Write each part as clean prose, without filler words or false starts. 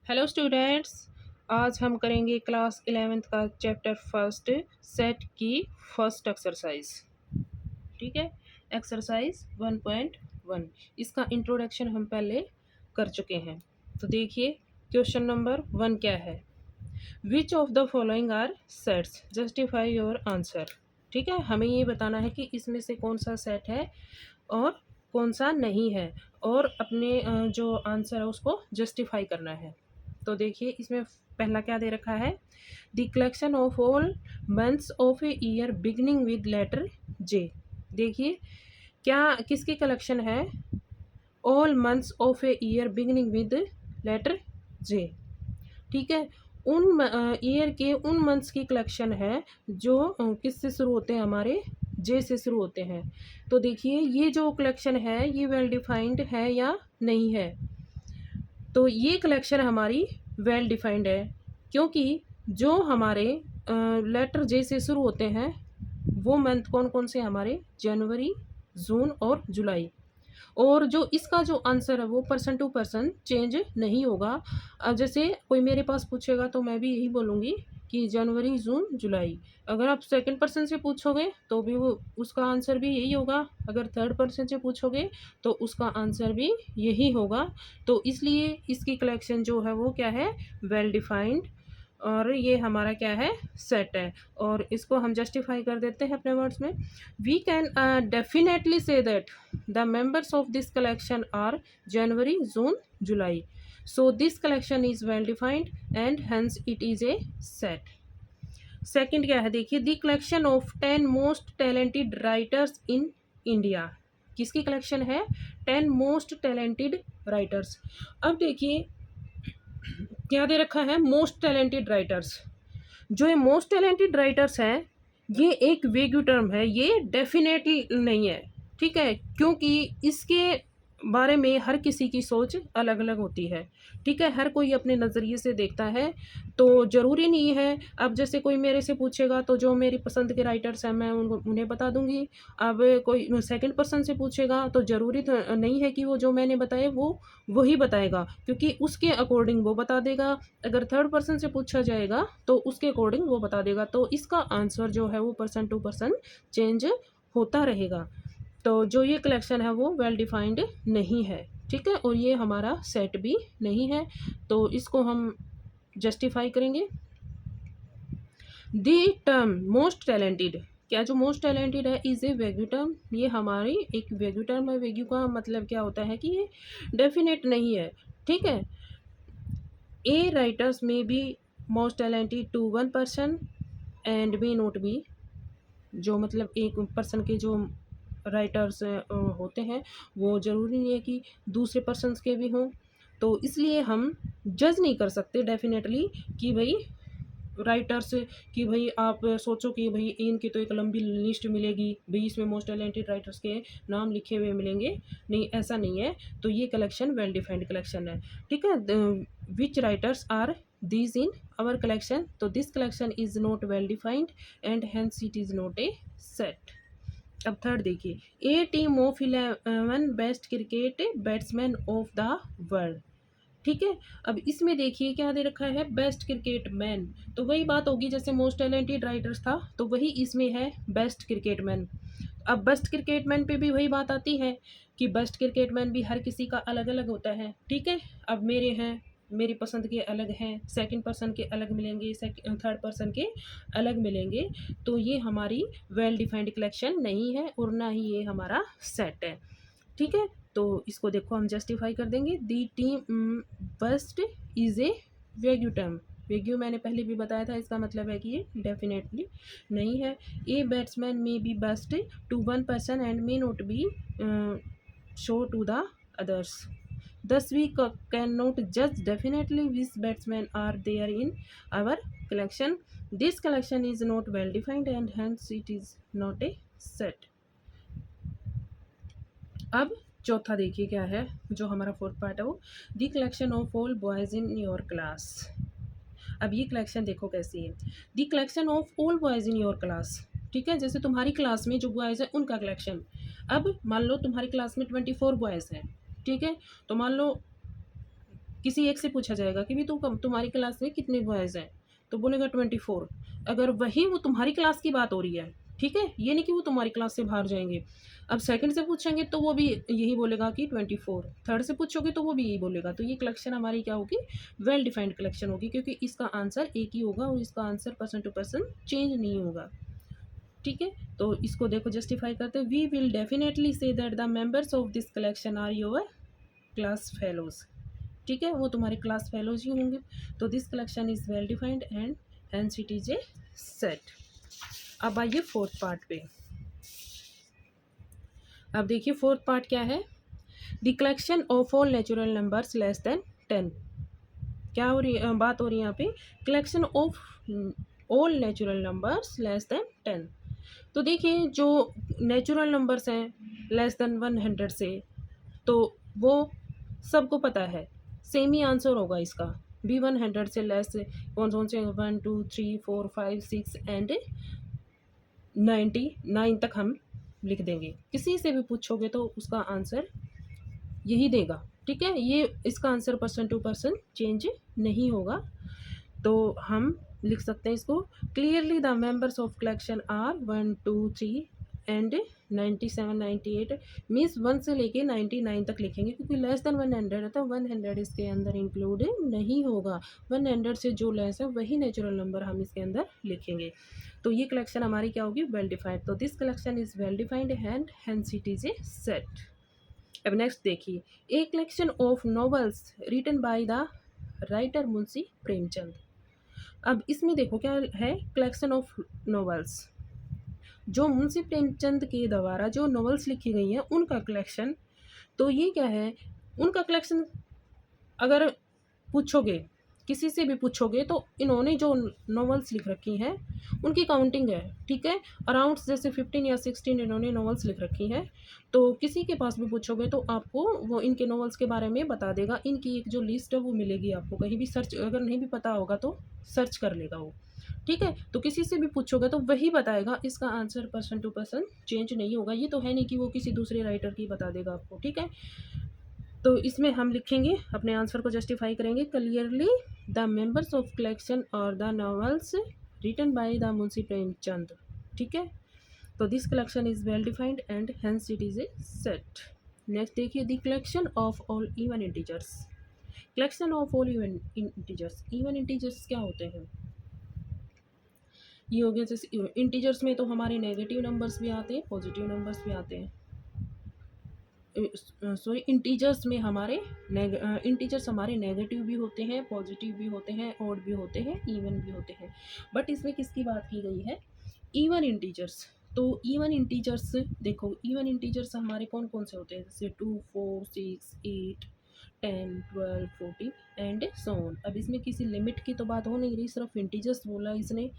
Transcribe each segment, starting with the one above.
Hello students. आज हम करेंगे क्लास 11th का चैप्टर फर्स्ट सेट की फर्स्ट एक्सरसाइज। ठीक है, एक्सरसाइज 1.1। इसका इंट्रोडक्शन हम पहले कर चुके हैं। तो देखिए क्वेश्चन नंबर 1 क्या है। Which of the following are sets, justify your answer. ठीक है, हमें ये बताना है कि इसमें से कौन सा सेट है और कौन सा नहीं है, और अपने जो आंसर है उसको जस्टिफाई करना है। तो देखिए इसमें पहला क्या दे रखा है, the collection of all months of a year beginning with letter J. देखिए क्या किसकी कलेक्शन है, all months of a year beginning with letter J. ठीक है, उन ईयर के उन मंथ्स की कलेक्शन है जो किससे शुरू होते हैं, हमारे जे से शुरू होते हैं। तो देखिए ये जो कलेक्शन है ये वेल डिफाइंड है या नहीं है। तो ये कलेक्शन हमारी वेल डिफाइंड है, क्योंकि जो हमारे लेटर जे से शुरू होते हैं वो मंथ कौन कौन से हमारे, जनवरी, जून और जुलाई। और जो इसका जो आंसर है वो पर्सन टू पर्सन चेंज नहीं होगा। अब जैसे कोई मेरे पास पूछेगा तो मैं भी यही बोलूँगी कि जनवरी, जून, जुलाई। अगर आप सेकंड पर्सन से पूछोगे तो भी वो उसका आंसर भी यही होगा। अगर थर्ड पर्सन से पूछोगे तो उसका आंसर भी यही होगा। तो इसलिए इसकी कलेक्शन जो है वो क्या है, वेल डिफाइंड, और ये हमारा क्या है, सेट है। और इसको हम जस्टिफाई कर देते हैं अपने वर्ड्स में। We can definitely say that the members of this collection are January, June, July. So this collection is well defined and hence it is a set. Second क्या है, देखिए the collection of 10 most talented writers in India. किसकी कलेक्शन है, 10 most talented writers. अब देखिए क्या दे रखा है, मोस्ट टैलेंटेड राइटर्स। जो ये मोस्ट टैलेंटेड राइटर्स हैं ये एक वेग्यू टर्म है, ये डेफिनेटली नहीं है। ठीक है, क्योंकि इसके बारे में हर किसी की सोच अलग अलग होती है। ठीक है, हर कोई अपने नज़रिए से देखता है, तो ज़रूरी नहीं है। अब जैसे कोई मेरे से पूछेगा तो जो मेरी पसंद के राइटर्स हैं मैं उन्हें बता दूंगी। अब कोई सेकंड पर्सन से पूछेगा तो ज़रूरी तो नहीं है कि वो जो मैंने बताए वो वही बताएगा, क्योंकि उसके अकॉर्डिंग वो बता देगा। अगर थर्ड पर्सन से पूछा जाएगा तो उसके अकॉर्डिंग वो बता देगा। तो इसका आंसर जो है वो पर्सन टू पर्सन चेंज होता रहेगा। तो जो ये कलेक्शन है वो वेल डिफाइंड नहीं है। ठीक है, और ये हमारा सेट भी नहीं है, तो इसको हम जस्टिफाई करेंगे। दी टर्म मोस्ट टैलेंटेड, क्या जो मोस्ट टैलेंटेड है इज ए वेग्यू टर्म, ये हमारी एक वेग्यू टर्म है। वेग्यू का मतलब क्या होता है कि ये डेफिनेट नहीं है। ठीक है, ए राइटर्स में be most talented to one person and may not be. जो मतलब एक पर्सन के जो राइटर्स होते हैं वो ज़रूरी नहीं है कि दूसरे पर्सन्स के भी हों। तो इसलिए हम जज नहीं कर सकते डेफिनेटली कि भाई राइटर्स, कि भाई आप सोचो कि भाई इनकी तो एक लंबी लिस्ट मिलेगी, भाई इसमें मोस्ट टैलेंटेड राइटर्स के नाम लिखे हुए मिलेंगे। नहीं, ऐसा नहीं है। तो ये कलेक्शन वेल डिफाइंड कलेक्शन है। ठीक है, which writers are these in our collection. तो this collection is not well defined and hence it is not a set. अब थर्ड देखिए, a team of 11 best cricket batsman of the world. ठीक है, अब इसमें देखिए क्या दे रखा है, बेस्ट क्रिकेट मैन। तो वही बात होगी जैसे मोस्ट टैलेंटेड राइटर्स था, तो वही इसमें है बेस्ट क्रिकेट मैन। अब बेस्ट क्रिकेट मैन पे भी वही बात आती है कि बेस्ट क्रिकेट मैन भी हर किसी का अलग अलग होता है। ठीक है, अब मेरे हैं, मेरी पसंद के अलग हैं, सेकंड पर्सन के अलग मिलेंगे, थर्ड पर्सन के अलग मिलेंगे। तो ये हमारी वेल डिफाइंड कलेक्शन नहीं है और ना ही ये हमारा सेट है। ठीक है, तो इसको देखो हम जस्टिफाई कर देंगे। The team best is a vague term. Vague मैंने पहले भी बताया था, इसका मतलब है कि ये डेफिनेटली नहीं है। A batsman may be best to one person and may not be show to the others. Thus, we cannot judge definitely which batsmen are there in our collection. This collection is not well defined and hence it is not a set. अब चौथा देखिए क्या है, जो हमारा fourth part है वो, the collection of all boys in your class. अब ये कलेक्शन देखो कैसी है, the collection of all boys in your class. ठीक है, जैसे तुम्हारी क्लास में जो बॉयज़ हैं उनका कलेक्शन। अब मान लो तुम्हारी क्लास में 24 बॉयज़ हैं। ठीक है, तो मान लो किसी एक से पूछा जाएगा कि भी तुम्हारी क्लास में कितने बॉयज़ हैं, तो बोलेगा 24। अगर वही वो तुम्हारी क्लास की बात हो रही है, ठीक है, ये नहीं कि वो तुम्हारी क्लास से बाहर जाएंगे। अब सेकंड से पूछेंगे तो वो भी यही बोलेगा कि 24। थर्ड से पूछोगे तो वो भी यही बोलेगा। तो ये कलेक्शन हमारी क्या होगी, वेल डिफाइंड कलेक्शन होगी, क्योंकि इसका आंसर एक ही होगा और इसका answer person to person change नहीं होगा। ठीक है, तो इसको देखो जस्टिफाई करते हैं। We will definitely say that the members of this collection are your class fellows. ठीक है, वो तुम्हारे क्लास फेलोज ही होंगे। तो this collection is well defined and hence it is a set. अब आइए फोर्थ पार्ट पे। अब देखिए फोर्थ पार्ट क्या है, the collection of all natural numbers less than 10। क्या हो रही बात हो रही है यहाँ पे, collection of all natural numbers less than 10। तो देखिए जो नेचुरल नंबर्स हैं लेस देन 100 से, तो वो सबको पता है, सेम ही आंसर होगा इसका भी। 100 से लेस कौन से 1 2 3 4 5 6 एंड 99 तक हम लिख देंगे। किसी से भी पूछोगे तो उसका आंसर यही देगा। ठीक है, ये इसका answer person to person change नहीं होगा। तो हम लिख सकते हैं इसको, clearly the members of collection are 1 2 3 and 97 98। Means 1 से लेके 99 तक लिखेंगे, क्योंकि लेस देन 100 है तो 100 इसके अंदर इंक्लूड नहीं होगा। 100 से जो लेस है वही नेचुरल नंबर हम इसके अंदर लिखेंगे। तो ये कलेक्शन हमारी क्या होगी, वेल डिफाइंड। तो this collection is well defined and hence it is a set. अब नेक्स्ट देखिए, a collection of novels written by the writer Munshi Premchand. अब इसमें देखो क्या है, कलेक्शन ऑफ नॉवेल्स, जो मुंशी प्रेमचंद के द्वारा जो नॉवेल्स लिखी गई हैं उनका कलेक्शन। तो ये क्या है, उनका कलेक्शन अगर पूछोगे, किसी से भी पूछोगे तो इन्होंने जो नॉवेल्स लिख रखी हैं उनकी काउंटिंग है। ठीक है, अराउंड जैसे 15 या 16 इन्होंने नॉवेल्स लिख रखी हैं। तो किसी के पास भी पूछोगे तो आपको वो इनके नॉवेल्स के बारे में बता देगा। इनकी एक जो लिस्ट है वो मिलेगी आपको, कहीं भी सर्च, अगर नहीं भी पता होगा तो सर्च कर लेगा वो। ठीक है, तो किसी से भी पूछोगे तो वही बताएगा, इसका answer person to person change नहीं होगा। ये तो है नहीं कि वो किसी दूसरे राइटर की बता देगा आपको। ठीक है, तो इसमें हम लिखेंगे, अपने आंसर को जस्टिफाई करेंगे, clearly the members of collection और the novels written by the Munshi Premchand. ठीक है, तो this collection is well defined and hence it is a set. Next देखिए, the collection of all even integers. Collection of all even integers, even integers क्या होते हैं, ये हो गया जैसे इंटीजर्स में तो हमारे नेगेटिव नंबर्स भी आते हैं, पॉजिटिव नंबर्स भी आते हैं। सॉरी, इंटीजर्स में हमारे इंटीजर्स हमारे नेगेटिव भी होते हैं, पॉजिटिव भी होते हैं, ऑड भी होते हैं, इवन भी होते हैं। बट इसमें किसकी बात की गई है, इवन इंटीजर्स। तो इवन इंटीजर्स देखो, इवन इंटीजर्स हमारे कौन कौन से होते हैं, जैसे 2 4 6 8 10 12 14 एंड सो ऑन। अब इसमें किसी लिमिट की तो बात हो नहीं रही, सिर्फ इंटीजर्स बोला इसने।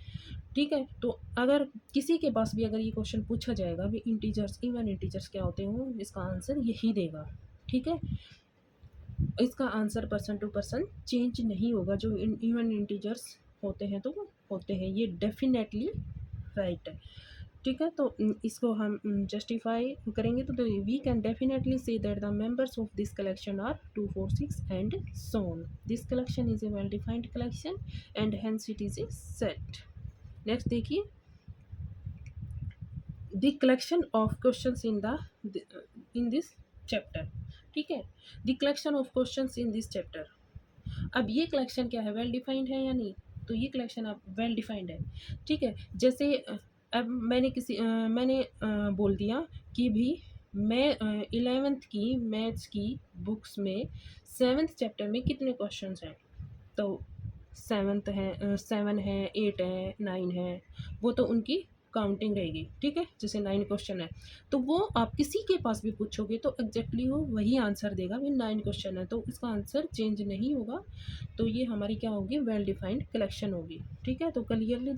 ठीक है, तो अगर किसी के पास भी अगर ये क्वेश्चन पूछा जाएगा भी इंटीजर्स, इवन इंटीजर्स क्या होते हैं, इसका आंसर यही देगा। ठीक है, इसका answer person to person change नहीं होगा। जो इवन इंटीजर्स होते हैं तो वो होते हैं, ये डेफिनेटली राइट है। ठीक है, तो इसको हम जस्टिफाई करेंगे तो we can definitely say that the members of this collection are 2 4 6 and so on. This collection is a well defined collection and hence it is a set. Next देखिए, the collection of questions in this chapter. ठीक है, the collection of questions in this chapter. अब ये collection क्या है, well defined है या नहीं, तो ये कलेक्शन अब वेल डिफाइंड है। ठीक है, जैसे अब मैंने बोल दिया कि भी मैं 11th की मैथ्स की बुक्स में 7th चैप्टर में कितने क्वेश्चंस हैं, तो 7 है, 7 है, 8 है, 9 है, वो तो उनकी काउंटिंग रहेगी। ठीक है, जैसे 9 क्वेश्चन है तो वो आप किसी के पास भी पूछोगे तो एग्जैक्टली वो वही आंसर देगा, भी 9 क्वेश्चन है तो इसका आंसर चेंज नहीं होगा। तो ये हमारी क्या होगी, वेल डिफाइंड कलेक्शन होगी। ठीक है, तो clearly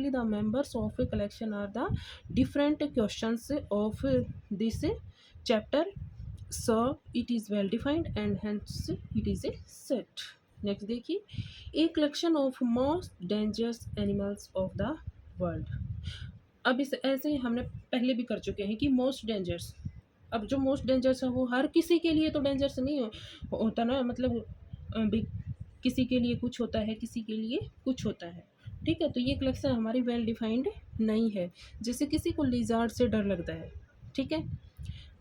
the members of a collection are the different questions of this chapter, so it is well defined and hence it is a set. Next देखिए, a collection of most dangerous animals of the world. अब इस ऐसे हमने पहले भी कर चुके हैं कि मोस्ट डेंजरस, अब जो मोस्ट डेंजरस है वो हर किसी के लिए तो डेंजरस नहीं होता ना, मतलब किसी के लिए कुछ होता है, किसी के लिए कुछ होता है। ठीक है, तो ये कलेक्शन हमारी वेल डिफाइंड नहीं है। जैसे किसी को लिजार्ड से डर लगता है, ठीक है,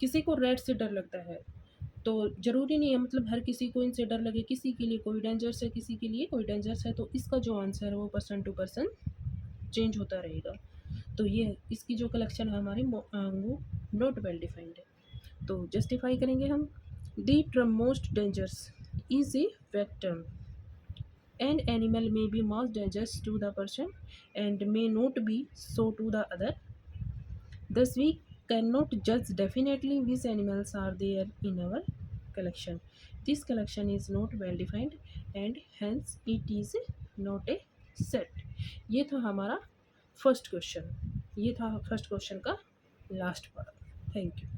किसी को रेड से डर लगता है, तो ज़रूरी नहीं है मतलब हर किसी को इनसे डर लगे। किसी के लिए कोई डेंजरस है, किसी के लिए कोई डेंजरस है, तो इसका जो आंसर है वो पर्सन टू पर्सन चेंज होता रहेगा। तो ये इसकी जो कलेक्शन है हमारी वो नॉट वेल डिफाइंड है। तो जस्टिफाई करेंगे हम। The term most dangerous is a vector. An animal may be most dangerous to the person and may not be so to the other. Thus, we cannot judge definitely which animals are there in our collection. This collection is not well defined and hence it is not a set. ये था हमारा first question, ये था first question का last part. Thank you.